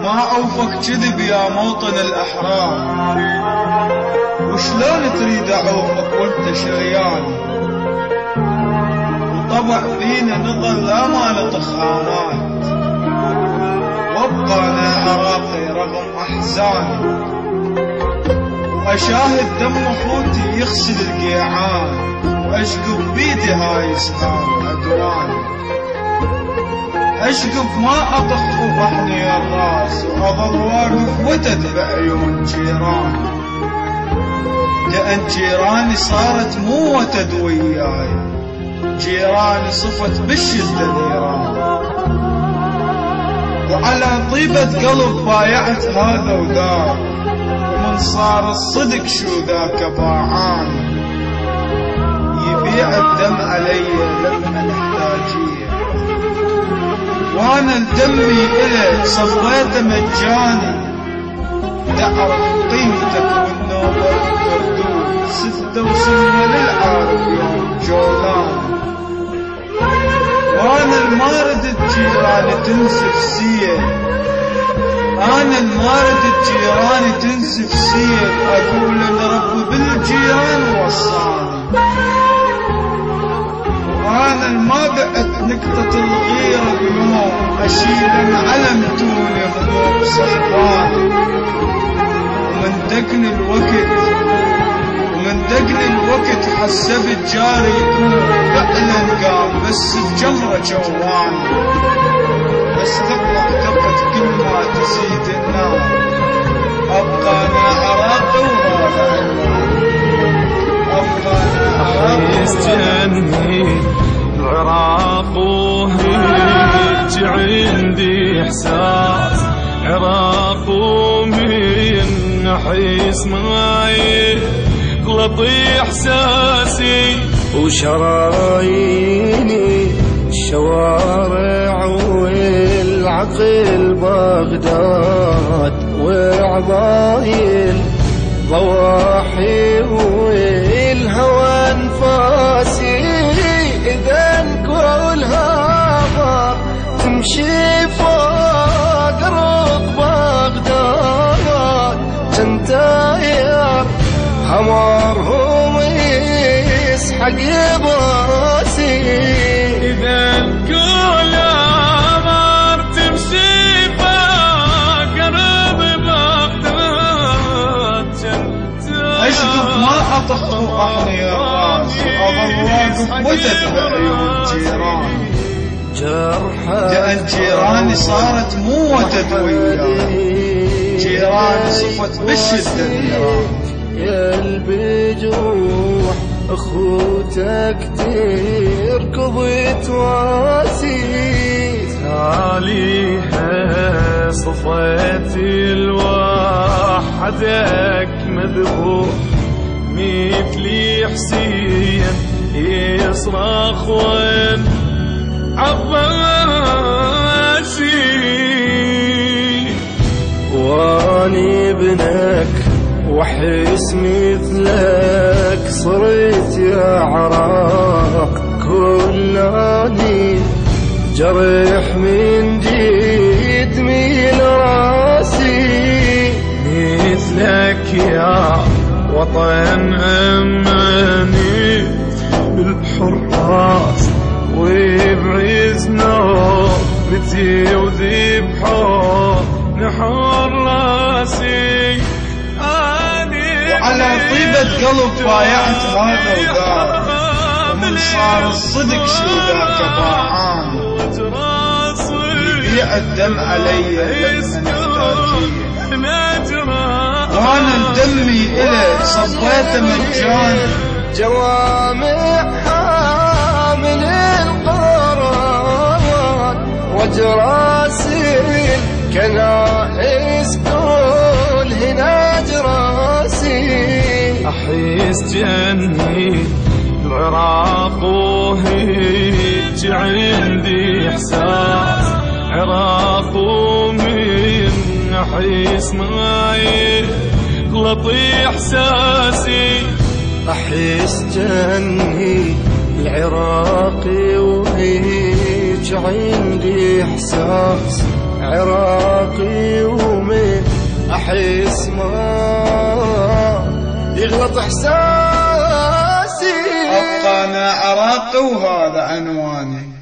ما أوفك كذب يا موطن الأحرار، وشلون تريد أعوفك وانت شريان؟ وطبع فينا نظل لا ما نطخانات، وابقى انا عراقي رغم احزاني، واشاهد دم اخوتي يغسل القيعان، واشقب بيدي هاي سهام عدواني، اشقب ما اطخ وطحني الراس، واظل واقف وتد بعيون جيراني، لان جيراني صارت مو وتد وياي، جيراني صفت بالشدة نيران، وعلى طيبة قلب بايعت هذا وذاك، ومن صار الصدق شو ذاك باعان، يبيع الدم علي لما نحتاجيه، وانا الدمي إلك صفيته مجاني، تعرف قيمتك والنوبة والردود، 6 للعارف يوم جولان، وانا المارد الجيران تنسف سيل، انا المارد الجيران تنسف سيل، اقول ان رب بالجيران وصاني، وانا الما بعت نكتة الغيرة بيوم، اشيل معلم توني غضوب صحباني، ومن دقن الوقت حسبت جاري يكون فعلا قام، بس بجمرة جواني، بس تبقى كل ما تزيد النار، ابقى انا عراقي وهذا عنواني، ابقى انا عراقي يستني العراق وهيج عندي احساس، عراق ومن نحيس معي غلطي احساسي، وشراييني الشوارع والعقل بغداد، وعضايل ضواحي والهوى انفاسي، اذا كلها ضار تمشي فوق رق بغداد، تنتاير همارهم يسحق باسي، إذا كل أمر تمشي فقرب بغداد، اشقف ما اطخ وطحني الراس، واظل واقف وتد بعيون جيراني، لان جيراني صارت مو وتد وياي، جيراني صفت بالشدة نيران، يا البجروح اخوتك تركض تواسي، تاليها صفيت الوحدك مذبوح، مثلي حسين يصرخ وين عباسي، واني ابنك وحس مثلك صرت يا عراق، كلاني جرح من جيد من راسي، مثلك يا وطن أماني بالحراس، وبعز نوبتي وذبحه نحر راسي، وعلى طيبة قلب بايعت هذا وذاك، ومن صار الصدق شو ذاك باعان، يبيع الدم علي لما نحتاجيه، وانا الدمي إلك صفيته مجاني، جوامع حامل القرآن وجراسي كنائس كل هنا جراسي، أحيس جني العراق وهيج عندي إحساس، عراق ومن أحيس معي غلطي إحساسي، أحس جني العراقي وهيج عندي إحساس، عراقي أحس ما يغلط إحساسي. أبقى أنا عراقي وهذا عنواني.